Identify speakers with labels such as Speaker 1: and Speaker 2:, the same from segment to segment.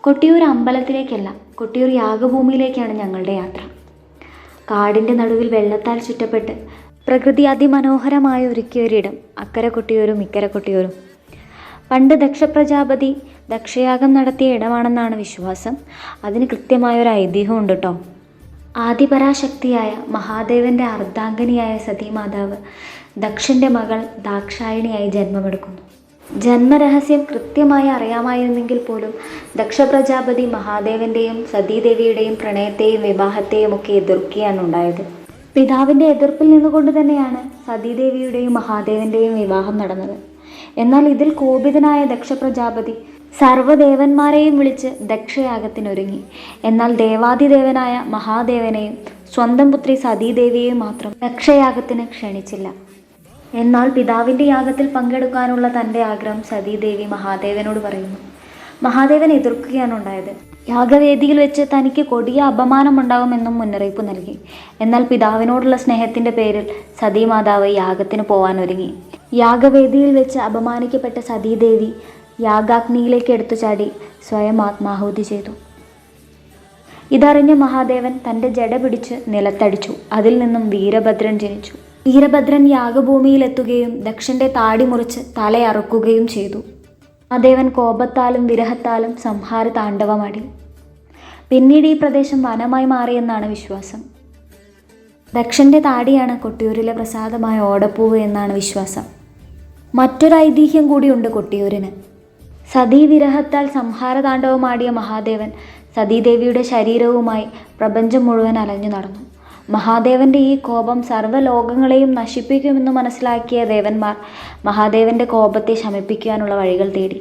Speaker 1: കൊട്ടിയൂർ അമ്പലത്തിലേക്കല്ല, കൊട്ടിയൂർ യാഗഭൂമിയിലേക്കാണ് ഞങ്ങളുടെ യാത്ര. കാടിൻ്റെ നടുവിൽ വെള്ളത്താൽ ചുറ്റപ്പെട്ട് പ്രകൃതി അതിമനോഹരമായി ഒരുക്കിയൊരിടം അക്കരെ കൊട്ടിയൂരും ഇക്കരെ കൊട്ടിയൂരും. പണ്ട് ദക്ഷപ്രജാപതി ദക്ഷയാഗം നടത്തിയ ഇടമാണെന്നാണ് വിശ്വാസം. അതിന് കൃത്യമായൊരു ഐതിഹ്യമുണ്ട് കേട്ടോ. ആദിപരാശക്തിയായ മഹാദേവൻ്റെ അർദ്ധാംഗിനിയായ സതീമാതാവ് ദക്ഷൻ്റെ മകൾ ദാക്ഷായണിയായി ജന്മമെടുക്കുന്നു. ജന്മരഹസ്യം കൃത്യമായി അറിയാമായിരുന്നെങ്കിൽ പോലും ദക്ഷപ്രജാപതി മഹാദേവൻ്റെയും സതീദേവിയുടെയും പ്രണയത്തെയും വിവാഹത്തെയും ഒക്കെ എതിർക്കുകയാണ് ഉണ്ടായത്. പിതാവിൻ്റെ എതിർപ്പിൽ നിന്നുകൊണ്ട് തന്നെയാണ് സതീദേവിയുടെയും മഹാദേവൻ്റെയും വിവാഹം നടന്നത്. എന്നാൽ ഇതിൽ കോപിതനായ ദക്ഷപ്രജാപതി സർവ്വദേവന്മാരെയും വിളിച്ച് ദക്ഷയാഗത്തിനൊരുങ്ങി. എന്നാൽ ദേവാദിദേവനായ മഹാദേവനെയും സ്വന്തം പുത്രി സതീദേവിയെയും മാത്രം ദക്ഷയാഗത്തിന് ക്ഷണിച്ചില്ല. എന്നാൽ പിതാവിൻ്റെ യാഗത്തിൽ പങ്കെടുക്കാനുള്ള തൻ്റെ ആഗ്രഹം സതീദേവി മഹാദേവനോട് പറയുന്നു. മഹാദേവൻ എതിർക്കുകയാണ് ഉണ്ടായത്. യാഗവേദിയിൽ വെച്ച് തനിക്ക് കൊടിയ അപമാനമുണ്ടാകുമെന്നും മുന്നറിയിപ്പ് നൽകി. എന്നാൽ പിതാവിനോടുള്ള സ്നേഹത്തിൻ്റെ പേരിൽ സതീമാതാവ് യാഗത്തിന് പോകാനൊരുങ്ങി. യാഗവേദിയിൽ വെച്ച് അപമാനിക്കപ്പെട്ട സതീദേവി യാഗാഗ്നിയിലേക്ക് എടുത്തു ചാടി സ്വയം ആത്മാഹുതി ചെയ്തു. ഇതറിഞ്ഞ മഹാദേവൻ തൻ്റെ ജട പിടിച്ച് നിലത്തടിച്ചു. അതിൽ നിന്നും വീരഭദ്രൻ ജനിച്ചു. വീരഭദ്രൻ യാഗഭൂമിയിലെത്തുകയും ദക്ഷൻ്റെ താടി മുറിച്ച് തലയറുക്കുകയും ചെയ്തു. മഹാദേവൻ കോപത്താലും വിരഹത്താലും സംഹാര താണ്ഡവമാടി. പിന്നീട് ഈ പ്രദേശം വനമായി മാറിയെന്നാണ് വിശ്വാസം. ദക്ഷൻ്റെ താടിയാണ് കൊട്ടിയൂരിലെ പ്രസാദമായ ഓടപ്പൂവ് എന്നാണ് വിശ്വാസം. മറ്റൊരു ഐതിഹ്യം കൂടിയുണ്ട് കൊട്ടിയൂരിന്. സതീവിരഹത്താൽ സംഹാര താണ്ഡവമാടിയ മഹാദേവൻ സതീദേവിയുടെ ശരീരവുമായി പ്രപഞ്ചം മുഴുവൻ അലഞ്ഞു നടന്നു. മഹാദേവൻ്റെ ഈ കോപം സർവ്വലോകങ്ങളെയും നശിപ്പിക്കുമെന്ന് മനസ്സിലാക്കിയ ദേവന്മാർ മഹാദേവൻ്റെ കോപത്തെ ശമിപ്പിക്കാനുള്ള വഴികൾ തേടി.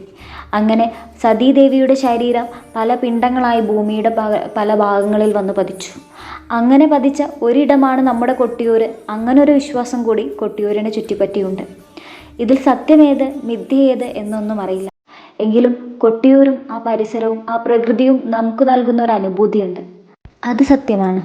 Speaker 1: അങ്ങനെ സതീദേവിയുടെ ശരീരം പല പിണ്ഡങ്ങളായി ഭൂമിയുടെ പല ഭാഗങ്ങളിൽ വന്ന് പതിച്ചു. അങ്ങനെ പതിച്ച ഒരിടമാണ് നമ്മുടെ കൊട്ടിയൂർ. അങ്ങനൊരു വിശ്വാസം കൂടി കൊട്ടിയൂരിനെ ചുറ്റിപ്പറ്റിയുണ്ട്. ഇതിൽ സത്യമേത് മിഥ്യേത് എന്നൊന്നും അറിയില്ല. എങ്കിലും കൊട്ടിയൂരും ആ പരിസരവും ആ പ്രകൃതിയും നമുക്ക് നൽകുന്ന ഒരു അനുഭൂതിയുണ്ട്. അത് സത്യമാണ്.